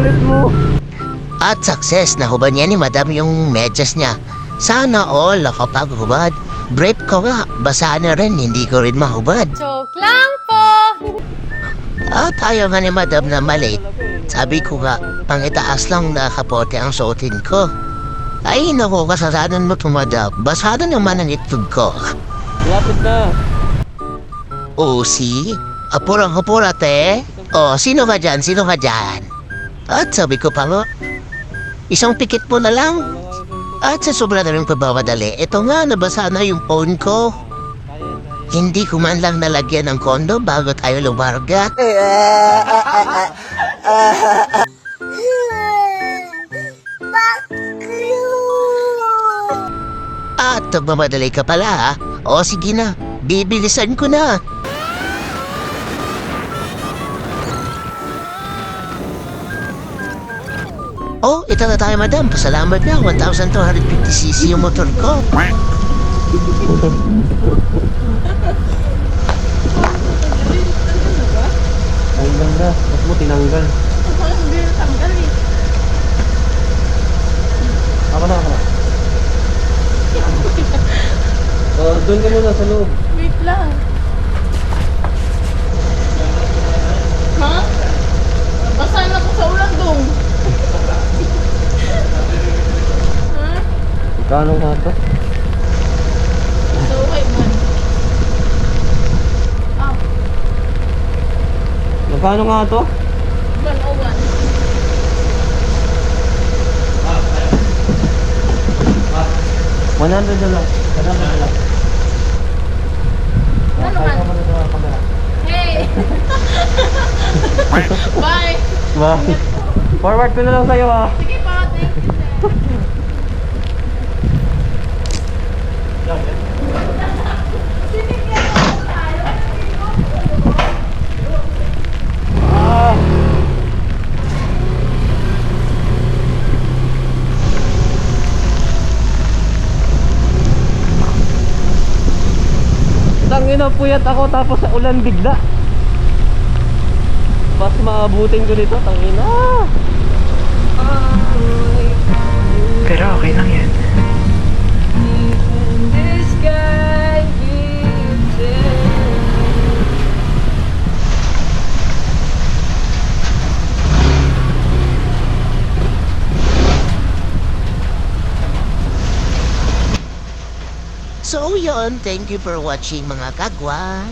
kulit mo. At success na hubad niya ni madam yung medyas niya. Sana all nakapag-hubad. Brief ko nga, basa na rin, hindi ko rin mahubad. Joke lang po! At ayaw nga ni madam na mali. Sabi ko nga, pangitaas lang na kapote ang suotin ko. Ay naku, kasalanan mo tumadap. Basado naman ang itlog ko. Lapit na. O si, apurang-apura te. O, sino ka dyan? Sino ka dyan? At sabi ko pa nga, isang pikit mo na lang. At sa sobra na rin pagbawadali, ito nga, nabasa na yung phone ko. Hindi ko man lang nalagyan ng kondo bago tayo lumarga. At nagmamadali ka pala ha? O sige na, bibilisan ko na. Oh, ito na tayo madam. Pasalamat na, 1,250cc yung motor ko. Ay ganda. Ba't mo tinanggal? Hindi na tanggal eh. Ako na. Doon ka muna sa loob. Wait lang. Ha? Basa na ko sa ulan dong. Ha? Kano nga to? So, okay man. Ah, Magkano nga to? 101. 100 na lang. 100 na lang. Ano naman? Hey! Bye! Ba? Forward ko na lang sa'yo ah. Sige pa, thank you. Tangina, puyat ako tapos sa ulan bigla. Pas maabutin ko dito, tangina. Pero okay lang yan. So yun, thank you for watching mga kagwang.